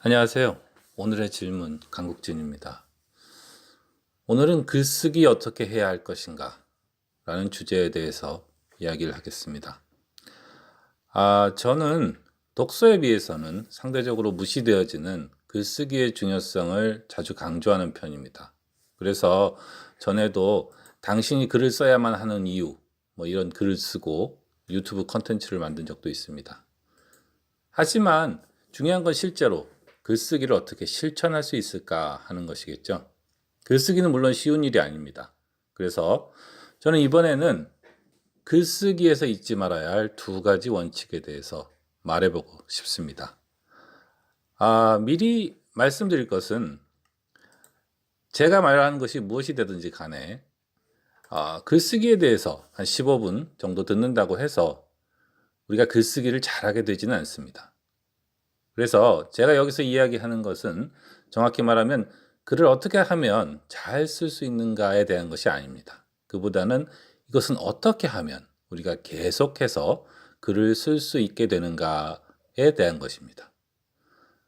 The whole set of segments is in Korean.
안녕하세요. 오늘의 질문 강국진입니다. 오늘은 글쓰기 어떻게 해야 할 것인가 라는 주제에 대해서 이야기를 하겠습니다. 저는 독서에 비해서는 상대적으로 무시되어지는 글쓰기의 중요성을 자주 강조하는 편입니다. 그래서 전에도 당신이 글을 써야만 하는 이유, 이런 글을 쓰고 유튜브 컨텐츠를 만든 적도 있습니다. 하지만 중요한 건 실제로 글쓰기를 어떻게 실천할 수 있을까 하는 것이겠죠. 글쓰기는 물론 쉬운 일이 아닙니다. 그래서 저는 이번에는 글쓰기에서 잊지 말아야 할 두 가지 원칙에 대해서 말해보고 싶습니다. 미리 말씀드릴 것은 제가 말하는 것이 무엇이 되든지 간에 글쓰기에 대해서 한 15분 정도 듣는다고 해서 우리가 글쓰기를 잘하게 되지는 않습니다. 그래서 제가 여기서 이야기하는 것은 정확히 말하면 글을 어떻게 하면 잘 쓸 수 있는가에 대한 것이 아닙니다. 그보다는 이것은 어떻게 하면 우리가 계속해서 글을 쓸 수 있게 되는가에 대한 것입니다.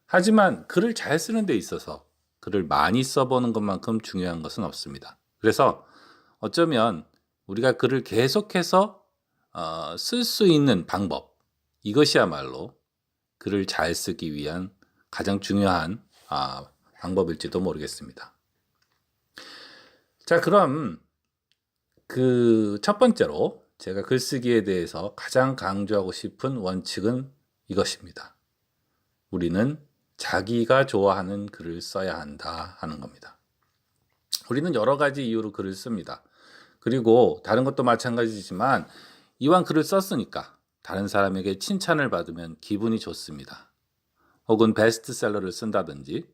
하지만 글을 잘 쓰는 데 있어서 글을 많이 써보는 것만큼 중요한 것은 없습니다. 그래서 어쩌면 우리가 글을 계속해서 쓸 수 있는 방법, 이것이야말로 글을 잘 쓰기 위한 가장 중요한 방법일지도 모르겠습니다. 자, 그럼 그 첫 번째로 제가 글쓰기에 대해서 가장 강조하고 싶은 원칙은 이것입니다. 우리는 자기가 좋아하는 글을 써야 한다 하는 겁니다. 우리는 여러 가지 이유로 글을 씁니다. 그리고 다른 것도 마찬가지지만 이왕 글을 썼으니까 다른 사람에게 칭찬을 받으면 기분이 좋습니다. 혹은 베스트셀러를 쓴다든지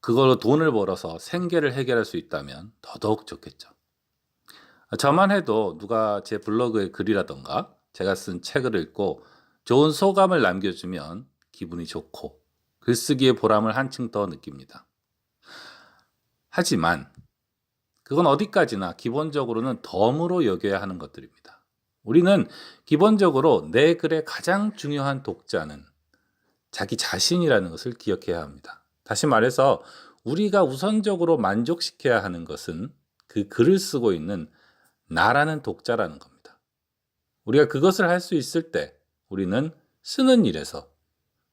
그걸로 돈을 벌어서 생계를 해결할 수 있다면 더더욱 좋겠죠. 저만 해도 누가 제 블로그에 글이라던가 제가 쓴 책을 읽고 좋은 소감을 남겨주면 기분이 좋고 글쓰기의 보람을 한층 더 느낍니다. 하지만 그건 어디까지나 기본적으로는 덤으로 여겨야 하는 것들입니다. 우리는 기본적으로 내 글의 가장 중요한 독자는 자기 자신이라는 것을 기억해야 합니다. 다시 말해서 우리가 우선적으로 만족시켜야 하는 것은 그 글을 쓰고 있는 나라는 독자라는 겁니다. 우리가 그것을 할 수 있을 때 우리는 쓰는 일에서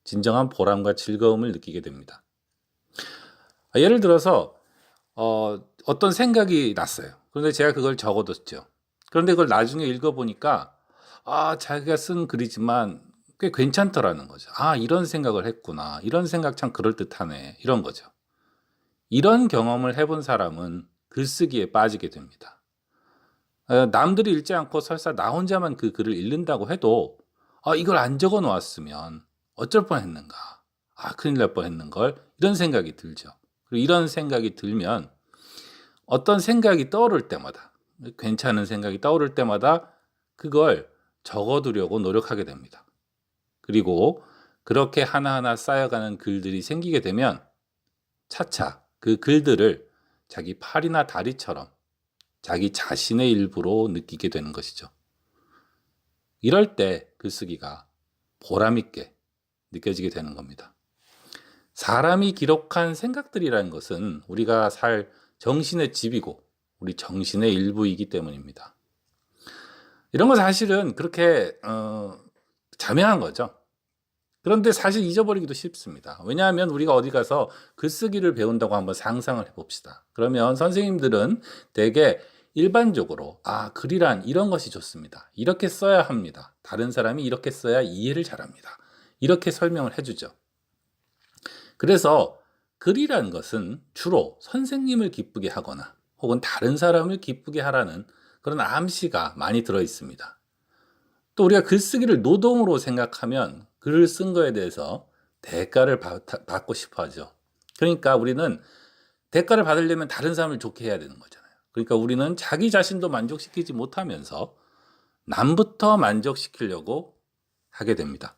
진정한 보람과 즐거움을 느끼게 됩니다. 예를 들어서 어떤 생각이 났어요. 그런데 제가 그걸 적어뒀죠. 그런데 그걸 나중에 읽어보니까 자기가 쓴 글이지만 꽤 괜찮더라는 거죠. 이런 생각을 했구나. 이런 생각 참 그럴듯하네. 이런 거죠. 이런 경험을 해본 사람은 글쓰기에 빠지게 됩니다. 남들이 읽지 않고 설사 나 혼자만 그 글을 읽는다고 해도 이걸 안 적어 놓았으면 어쩔 뻔했는가. 큰일 날 뻔했는걸. 이런 생각이 들죠. 그리고 이런 생각이 들면 어떤 생각이 떠오를 때마다 괜찮은 생각이 떠오를 때마다 그걸 적어두려고 노력하게 됩니다. 그리고 그렇게 하나하나 쌓여가는 글들이 생기게 되면 차차 그 글들을 자기 팔이나 다리처럼 자기 자신의 일부로 느끼게 되는 것이죠. 이럴 때 글쓰기가 보람있게 느껴지게 되는 겁니다. 사람이 기록한 생각들이라는 것은 우리가 살 정신의 집이고 우리 정신의 일부이기 때문입니다. 이런 건 사실은 그렇게 자명한 거죠. 그런데 사실 잊어버리기도 쉽습니다. 왜냐하면 우리가 어디 가서 글쓰기를 배운다고 한번 상상을 해봅시다. 그러면 선생님들은 대개 일반적으로 글이란 이런 것이 좋습니다. 이렇게 써야 합니다. 다른 사람이 이렇게 써야 이해를 잘합니다. 이렇게 설명을 해주죠. 그래서 글이란 것은 주로 선생님을 기쁘게 하거나 혹은 다른 사람을 기쁘게 하라는 그런 암시가 많이 들어 있습니다. 또 우리가 글쓰기를 노동으로 생각하면 글을 쓴 거에 대해서 대가를 받고 싶어 하죠. 그러니까 우리는 대가를 받으려면 다른 사람을 좋게 해야 되는 거잖아요. 그러니까 우리는 자기 자신도 만족시키지 못하면서 남부터 만족시키려고 하게 됩니다.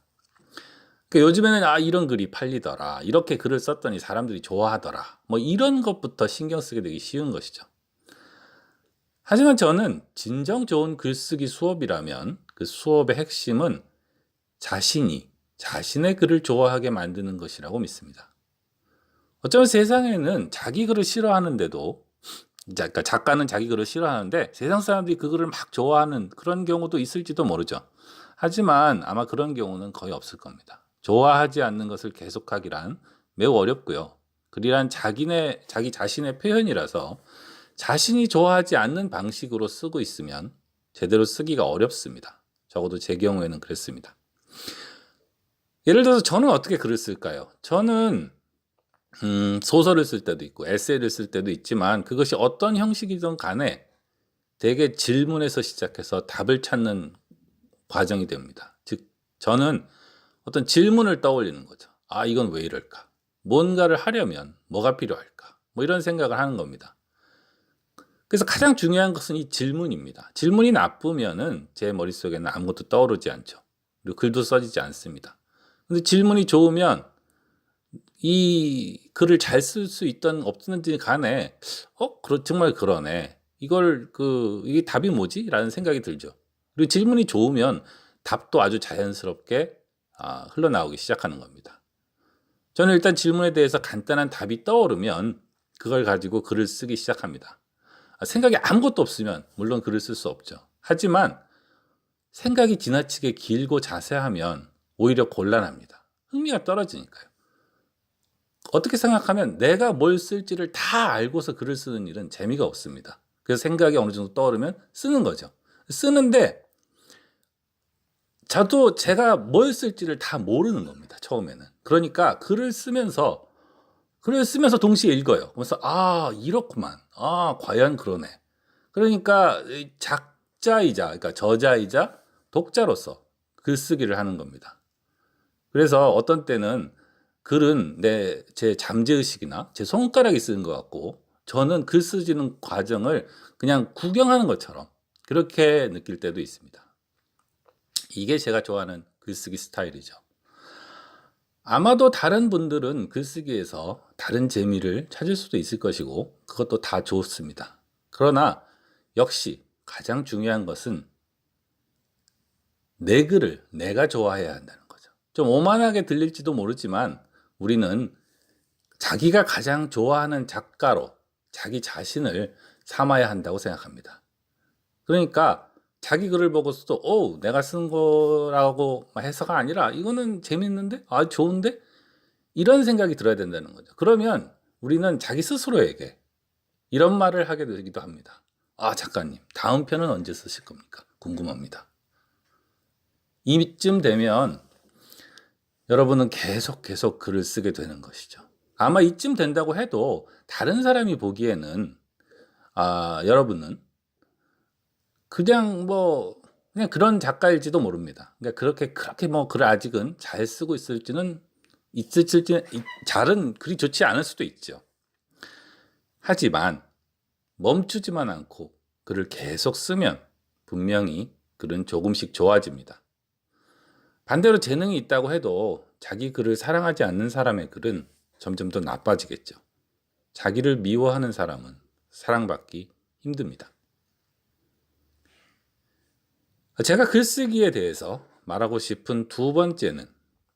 그러니까 요즘에는 이런 글이 팔리더라. 이렇게 글을 썼더니 사람들이 좋아하더라. 이런 것부터 신경 쓰게 되기 쉬운 것이죠. 하지만 저는 진정 좋은 글쓰기 수업이라면 그 수업의 핵심은 자신이 자신의 글을 좋아하게 만드는 것이라고 믿습니다. 어쩌면 세상에는 자기 글을 싫어하는데도, 그러니까 작가는 자기 글을 싫어하는데 세상 사람들이 그 글을 막 좋아하는 그런 경우도 있을지도 모르죠. 하지만 아마 그런 경우는 거의 없을 겁니다. 좋아하지 않는 것을 계속하기란 매우 어렵고요. 글이란 자기 자신의 표현이라서 자신이 좋아하지 않는 방식으로 쓰고 있으면 제대로 쓰기가 어렵습니다. 적어도 제 경우에는 그랬습니다. 예를 들어서 저는 어떻게 글을 쓸까요? 저는 소설을 쓸 때도 있고 에세이를 쓸 때도 있지만 그것이 어떤 형식이든 간에 대개 질문에서 시작해서 답을 찾는 과정이 됩니다. 즉 저는 어떤 질문을 떠올리는 거죠. 아, 이건 왜 이럴까? 뭔가를 하려면 뭐가 필요할까? 뭐 이런 생각을 하는 겁니다. 그래서 가장 중요한 것은 이 질문입니다. 질문이 나쁘면은 제 머릿속에는 아무것도 떠오르지 않죠. 그리고 글도 써지지 않습니다. 근데 질문이 좋으면 이 글을 잘 쓸 수 있던 없든지 간에 정말 그러네. 이게 답이 뭐지? 라는 생각이 들죠. 그리고 질문이 좋으면 답도 아주 자연스럽게 흘러나오기 시작하는 겁니다. 저는 일단 질문에 대해서 간단한 답이 떠오르면 그걸 가지고 글을 쓰기 시작합니다. 생각이 아무것도 없으면 물론 글을 쓸 수 없죠. 하지만 생각이 지나치게 길고 자세하면 오히려 곤란합니다. 흥미가 떨어지니까요. 어떻게 생각하면 내가 뭘 쓸지를 다 알고서 글을 쓰는 일은 재미가 없습니다. 그래서 생각이 어느 정도 떠오르면 쓰는 거죠. 쓰는데 저도 제가 뭘 쓸지를 다 모르는 겁니다. 처음에는. 그러니까 글을 쓰면서 동시에 읽어요. 그래서 이렇구만. 과연 그러네. 그러니까 작자이자, 그러니까 저자이자 독자로서 글쓰기를 하는 겁니다. 그래서 어떤 때는 글은 제 잠재의식이나 제 손가락이 쓰는 것 같고 저는 글 쓰는 과정을 그냥 구경하는 것처럼 그렇게 느낄 때도 있습니다. 이게 제가 좋아하는 글쓰기 스타일이죠. 아마도 다른 분들은 글쓰기에서 다른 재미를 찾을 수도 있을 것이고 그것도 다 좋습니다. 그러나 역시 가장 중요한 것은 내 글을 내가 좋아해야 한다는 거죠. 좀 오만하게 들릴지도 모르지만 우리는 자기가 가장 좋아하는 작가로 자기 자신을 삼아야 한다고 생각합니다. 그러니까 자기 글을 보고서도 내가 쓴 거라고 해서가 아니라 이거는 재밌는데? 좋은데? 이런 생각이 들어야 된다는 거죠. 그러면 우리는 자기 스스로에게 이런 말을 하게 되기도 합니다. 작가님, 다음 편은 언제 쓰실 겁니까? 궁금합니다. 이쯤 되면 여러분은 계속 글을 쓰게 되는 것이죠. 아마 이쯤 된다고 해도 다른 사람이 보기에는 여러분은 그냥 그런 작가일지도 모릅니다. 그러니까 그렇게 글을 아직은 잘 쓰고 있을지는 잘은 그리 좋지 않을 수도 있죠. 하지만 멈추지만 않고 글을 계속 쓰면 분명히 글은 조금씩 좋아집니다. 반대로 재능이 있다고 해도 자기 글을 사랑하지 않는 사람의 글은 점점 더 나빠지겠죠. 자기를 미워하는 사람은 사랑받기 힘듭니다. 제가 글쓰기에 대해서 말하고 싶은 두 번째는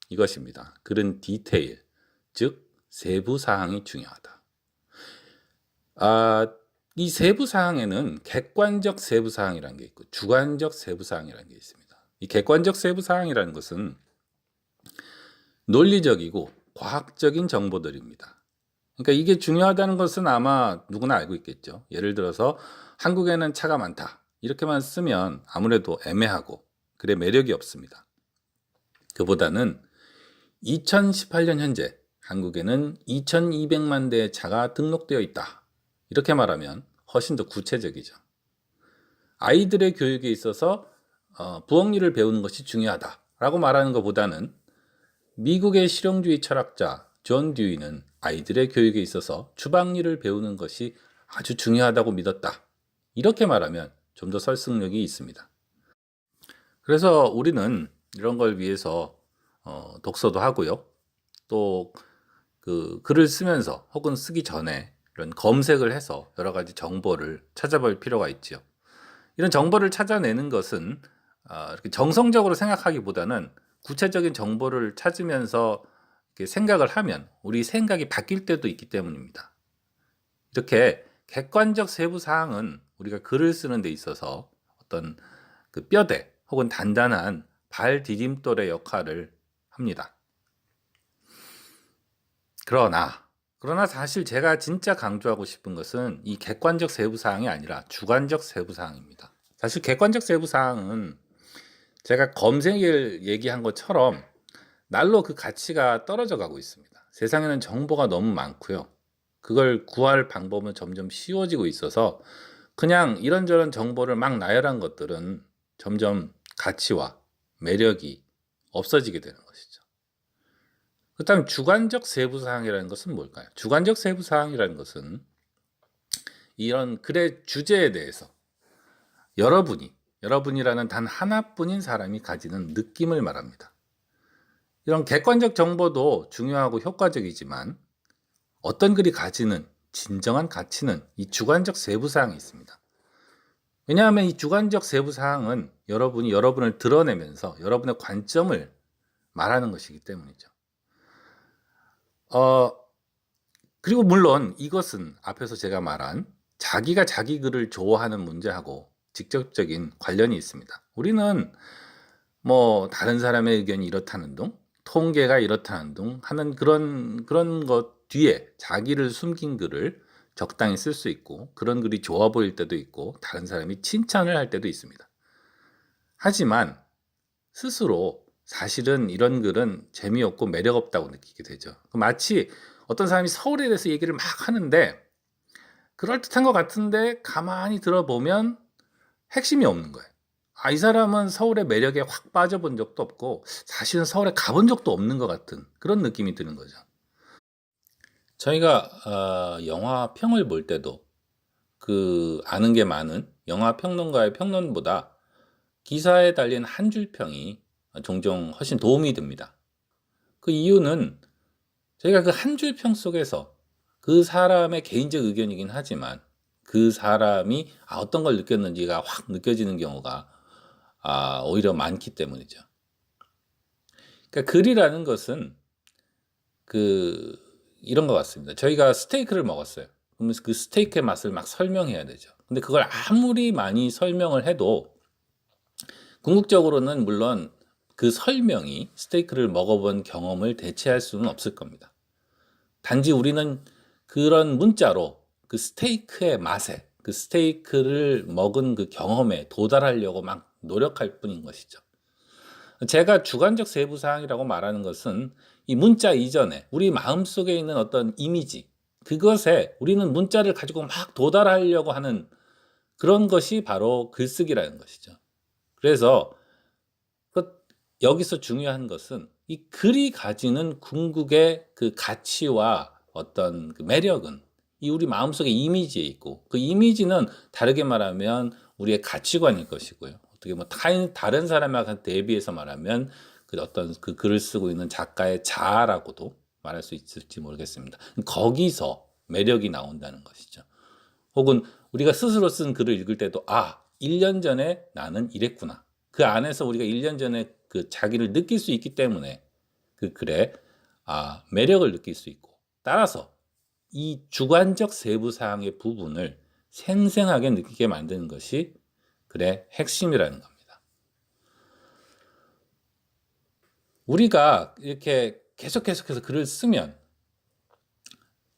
이것입니다. 글은 디테일, 즉 세부 사항이 중요하다. 이 세부 사항에는 객관적 세부 사항이라는 게 있고 주관적 세부 사항이라는 게 있습니다. 이 객관적 세부 사항이라는 것은 논리적이고 과학적인 정보들입니다. 그러니까 이게 중요하다는 것은 아마 누구나 알고 있겠죠. 예를 들어서 한국에는 차가 많다. 이렇게만 쓰면 아무래도 애매하고 글에 매력이 없습니다. 그보다는 2018년 현재 한국에는 2200만 대의 차가 등록되어 있다. 이렇게 말하면 훨씬 더 구체적이죠. 아이들의 교육에 있어서 부엌일을 배우는 것이 중요하다라고 말하는 것보다는 미국의 실용주의 철학자 존 듀이는 아이들의 교육에 있어서 주방일을 배우는 것이 아주 중요하다고 믿었다. 이렇게 말하면 좀 더 설득력이 있습니다. 그래서 우리는 이런 걸 위해서 독서도 하고요. 또 그 글을 쓰면서 혹은 쓰기 전에 이런 검색을 해서 여러 가지 정보를 찾아볼 필요가 있죠. 이런 정보를 찾아내는 것은 이렇게 정성적으로 생각하기보다는 구체적인 정보를 찾으면서 생각을 하면 우리 생각이 바뀔 때도 있기 때문입니다. 이렇게 객관적 세부 사항은 우리가 글을 쓰는 데 있어서 어떤 그 뼈대 혹은 단단한 발 디딤돌의 역할을 합니다. 그러나 사실 제가 진짜 강조하고 싶은 것은 이 객관적 세부 사항이 아니라 주관적 세부 사항입니다. 사실 객관적 세부 사항은 제가 검색을 얘기한 것처럼 날로 그 가치가 떨어져 가고 있습니다. 세상에는 정보가 너무 많고요. 그걸 구할 방법은 점점 쉬워지고 있어서 그냥 이런저런 정보를 막 나열한 것들은 점점 가치와 매력이 없어지게 되는 것이죠. 그렇다면 주관적 세부사항이라는 것은 뭘까요? 주관적 세부사항이라는 것은 이런 글의 주제에 대해서 여러분이라는 단 하나뿐인 사람이 가지는 느낌을 말합니다. 이런 객관적 정보도 중요하고 효과적이지만 어떤 글이 가지는 진정한 가치는 이 주관적 세부사항이 있습니다. 왜냐하면 이 주관적 세부사항은 여러분이 여러분을 드러내면서 여러분의 관점을 말하는 것이기 때문이죠. 그리고 물론 이것은 앞에서 제가 말한 자기가 자기 글을 좋아하는 문제하고 직접적인 관련이 있습니다. 우리는 뭐 다른 사람의 의견이 이렇다는 둥, 통계가 이렇다는 둥 하는 그런 것 뒤에 자기를 숨긴 글을 적당히 쓸 수 있고 그런 글이 좋아 보일 때도 있고 다른 사람이 칭찬을 할 때도 있습니다. 하지만 스스로 사실은 이런 글은 재미없고 매력없다고 느끼게 되죠. 마치 어떤 사람이 서울에 대해서 얘기를 막 하는데 그럴듯한 것 같은데 가만히 들어보면 핵심이 없는 거예요. 이 사람은 서울의 매력에 확 빠져본 적도 없고 사실은 서울에 가본 적도 없는 것 같은 그런 느낌이 드는 거죠. 저희가 영화 평을 볼 때도 그 아는 게 많은 영화 평론가의 평론보다 기사에 달린 한 줄 평이 종종 훨씬 도움이 됩니다. 그 이유는 저희가 그 한 줄 평 속에서 그 사람의 개인적 의견이긴 하지만 그 사람이 어떤 걸 느꼈는지가 확 느껴지는 경우가 오히려 많기 때문이죠. 그러니까 글이라는 것은 이런 것 같습니다. 저희가 스테이크를 먹었어요. 그러면 그 스테이크의 맛을 막 설명해야 되죠. 근데 그걸 아무리 많이 설명을 해도 궁극적으로는 물론 그 설명이 스테이크를 먹어본 경험을 대체할 수는 없을 겁니다. 단지 우리는 그런 문자로 그 스테이크의 맛에, 그 스테이크를 먹은 그 경험에 도달하려고 막 노력할 뿐인 것이죠. 제가 주관적 세부사항이라고 말하는 것은 이 문자 이전에 우리 마음속에 있는 어떤 이미지, 그것에 우리는 문자를 가지고 막 도달하려고 하는 그런 것이 바로 글쓰기라는 것이죠. 그래서 여기서 중요한 것은 이 글이 가지는 궁극의 그 가치와 어떤 그 매력은 이 우리 마음속의 이미지에 있고 그 이미지는 다르게 말하면 우리의 가치관일 것이고요. 어떻게 뭐 다른 사람과 대비해서 말하면 그 어떤 그 글을 쓰고 있는 작가의 자아라고도 말할 수 있을지 모르겠습니다. 거기서 매력이 나온다는 것이죠. 혹은 우리가 스스로 쓴 글을 읽을 때도 1년 전에 나는 이랬구나. 그 안에서 우리가 1년 전에 그 자기를 느낄 수 있기 때문에 그 글에 매력을 느낄 수 있고 따라서 이 주관적 세부 사항의 부분을 생생하게 느끼게 만드는 것이 글의 핵심이라는 겁니다. 우리가 이렇게 계속해서 글을 쓰면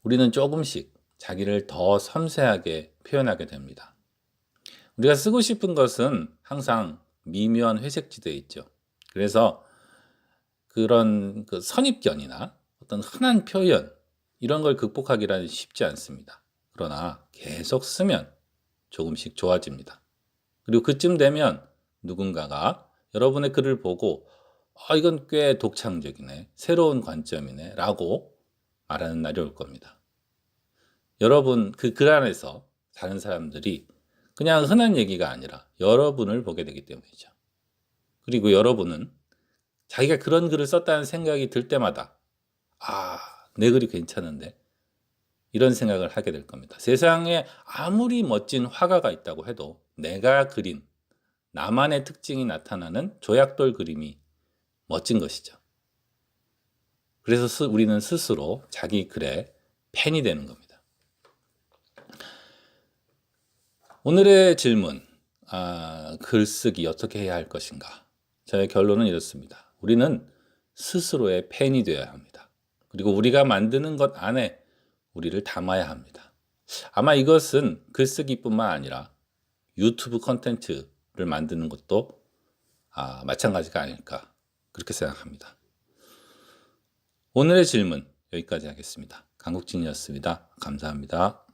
우리는 조금씩 자기를 더 섬세하게 표현하게 됩니다. 우리가 쓰고 싶은 것은 항상 미묘한 회색지대에 있죠. 그래서 그런 그 선입견이나 어떤 흔한 표현 이런 걸 극복하기란 쉽지 않습니다. 그러나 계속 쓰면 조금씩 좋아집니다. 그리고 그쯤 되면 누군가가 여러분의 글을 보고 이건 꽤 독창적이네, 새로운 관점이네 라고 말하는 날이 올 겁니다. 여러분 그 글 안에서 다른 사람들이 그냥 흔한 얘기가 아니라 여러분을 보게 되기 때문이죠. 그리고 여러분은 자기가 그런 글을 썼다는 생각이 들 때마다 내 글이 괜찮은데 이런 생각을 하게 될 겁니다. 세상에 아무리 멋진 화가가 있다고 해도 내가 그린 나만의 특징이 나타나는 조약돌 그림이 멋진 것이죠. 그래서 우리는 스스로 자기 글의 팬이 되는 겁니다. 오늘의 질문, 글쓰기 어떻게 해야 할 것인가? 저의 결론은 이렇습니다. 우리는 스스로의 팬이 되어야 합니다. 그리고 우리가 만드는 것 안에 우리를 담아야 합니다. 아마 이것은 글쓰기뿐만 아니라 유튜브 콘텐츠를 만드는 것도 마찬가지가 아닐까 그렇게 생각합니다. 오늘의 질문 여기까지 하겠습니다. 강국진이었습니다. 감사합니다.